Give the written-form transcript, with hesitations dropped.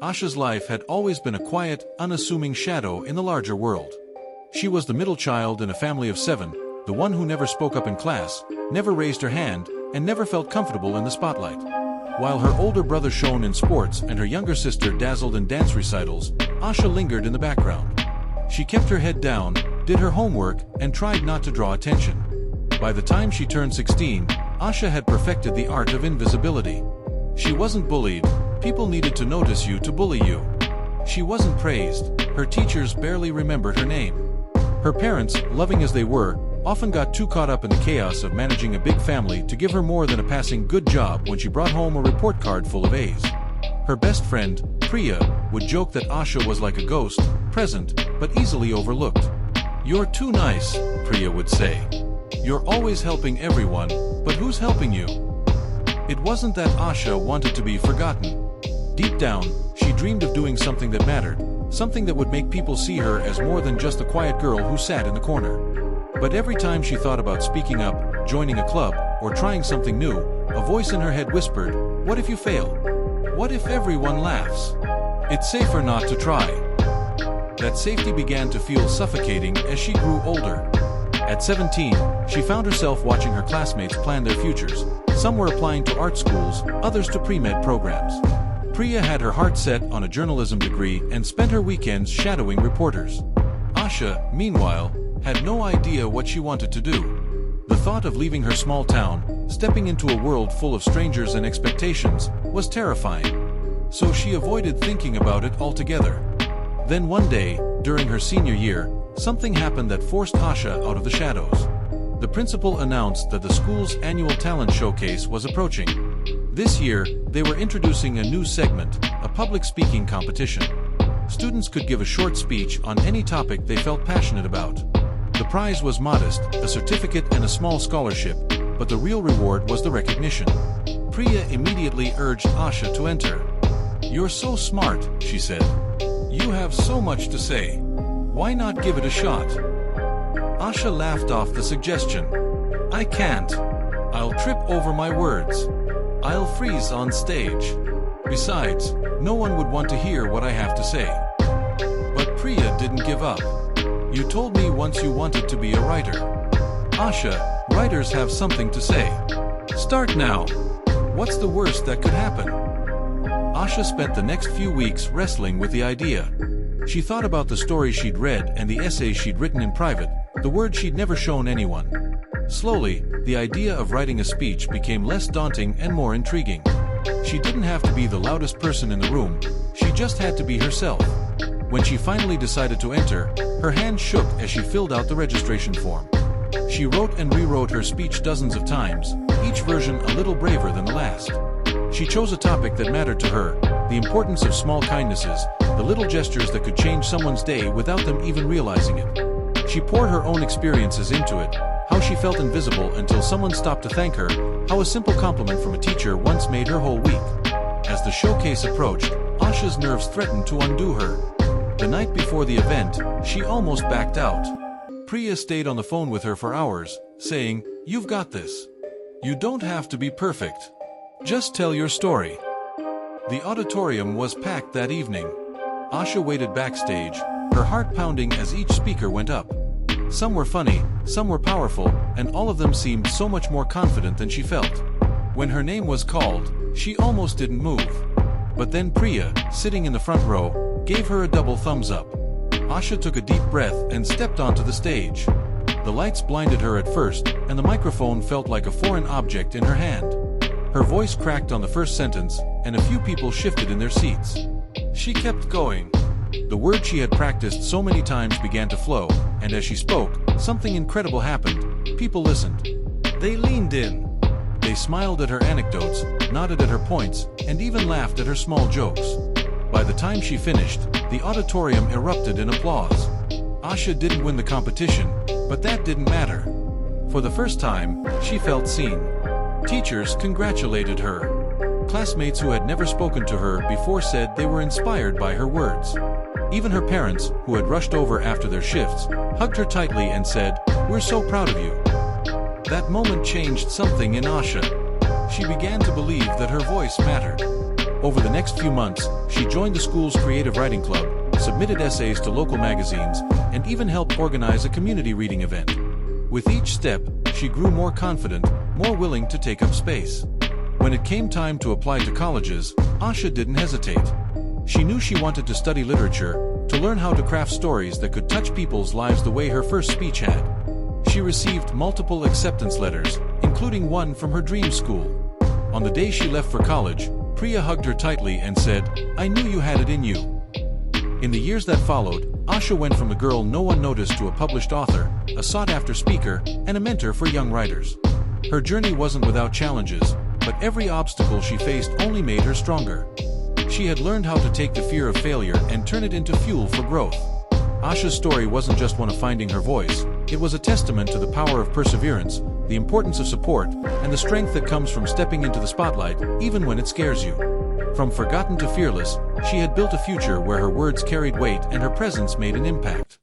Asha's life had always been a quiet, unassuming shadow in the larger world. She was the middle child in a family of 7, the one who never spoke up in class, never raised her hand, and never felt comfortable in the spotlight. While her older brother shone in sports and her younger sister dazzled in dance recitals, Asha lingered in the background. She kept her head down, did her homework, and tried not to draw attention. By the time she turned 16, Asha had perfected the art of invisibility. She wasn't bullied, people needed to notice you to bully you. She wasn't praised, her teachers barely remembered her name. Her parents, loving as they were, often got too caught up in the chaos of managing a big family to give her more than a passing good job when she brought home a report card full of A's. Her best friend, Priya, would joke that Asha was like a ghost, present, but easily overlooked. "You're too nice," Priya would say. "You're always helping everyone, but who's helping you?" It wasn't that Asha wanted to be forgotten. Deep down, she dreamed of doing something that mattered, something that would make people see her as more than just the quiet girl who sat in the corner. But every time she thought about speaking up, joining a club, or trying something new, a voice in her head whispered, "What if you fail? What if everyone laughs? It's safer not to try." That safety began to feel suffocating as she grew older. At 17, she found herself watching her classmates plan their futures. Some were applying to art schools, others to pre-med programs. Priya had her heart set on a journalism degree and spent her weekends shadowing reporters. Asha, meanwhile, had no idea what she wanted to do. The thought of leaving her small town, stepping into a world full of strangers and expectations, was terrifying. So she avoided thinking about it altogether. Then one day, during her senior year, something happened that forced Asha out of the shadows. The principal announced that the school's annual talent showcase was approaching. This year, they were introducing a new segment, a public speaking competition. Students could give a short speech on any topic they felt passionate about. The prize was modest, a certificate and a small scholarship, but the real reward was the recognition. Priya immediately urged Asha to enter. "You're so smart," she said. "You have so much to say. Why not give it a shot?" Asha laughed off the suggestion. "I can't. I'll trip over my words. I'll freeze on stage. Besides, no one would want to hear what I have to say." But Priya didn't give up. "You told me once you wanted to be a writer." "Asha, writers have something to say. Start now. What's the worst that could happen?" Asha spent the next few weeks wrestling with the idea. She thought about the stories she'd read and the essays she'd written in private, the words she'd never shown anyone. Slowly, the idea of writing a speech became less daunting and more intriguing. She didn't have to be the loudest person in the room, she just had to be herself. When she finally decided to enter, her hands shook as she filled out the registration form. She wrote and rewrote her speech dozens of times, each version a little braver than the last. She chose a topic that mattered to her, the importance of small kindnesses, the little gestures that could change someone's day without them even realizing it. She poured her own experiences into it, how she felt invisible until someone stopped to thank her, how a simple compliment from a teacher once made her whole week. As the showcase approached, Asha's nerves threatened to undo her. The night before the event, she almost backed out. Priya stayed on the phone with her for hours, saying, "You've got this. You don't have to be perfect. Just tell your story." The auditorium was packed that evening. Asha waited backstage, her heart pounding as each speaker went up. Some were funny, some were powerful, and all of them seemed so much more confident than she felt. When her name was called, she almost didn't move. But then Priya, sitting in the front row, gave her a double thumbs up. Asha took a deep breath and stepped onto the stage. The lights blinded her at first, and the microphone felt like a foreign object in her hand. Her voice cracked on the first sentence, and a few people shifted in their seats. She kept going. The words she had practiced so many times began to flow, and as she spoke, something incredible happened. People listened. They leaned in. They smiled at her anecdotes, nodded at her points, and even laughed at her small jokes. By the time she finished, the auditorium erupted in applause. Asha didn't win the competition, but that didn't matter. For the first time, she felt seen. Teachers congratulated her. Classmates who had never spoken to her before said they were inspired by her words. Even her parents, who had rushed over after their shifts, hugged her tightly and said, "We're so proud of you." That moment changed something in Asha. She began to believe that her voice mattered. Over the next few months, she joined the school's creative writing club, submitted essays to local magazines, and even helped organize a community reading event. With each step, she grew more confident, more willing to take up space. When it came time to apply to colleges, Asha didn't hesitate. She knew she wanted to study literature, to learn how to craft stories that could touch people's lives the way her first speech had. She received multiple acceptance letters, including one from her dream school. On the day she left for college, Priya hugged her tightly and said, "I knew you had it in you." In the years that followed, Asha went from the girl no one noticed to a published author, a sought-after speaker, and a mentor for young writers. Her journey wasn't without challenges, but every obstacle she faced only made her stronger. She had learned how to take the fear of failure and turn it into fuel for growth. Asha's story wasn't just one of finding her voice, it was a testament to the power of perseverance, the importance of support, and the strength that comes from stepping into the spotlight, even when it scares you. From forgotten to fearless, she had built a future where her words carried weight and her presence made an impact.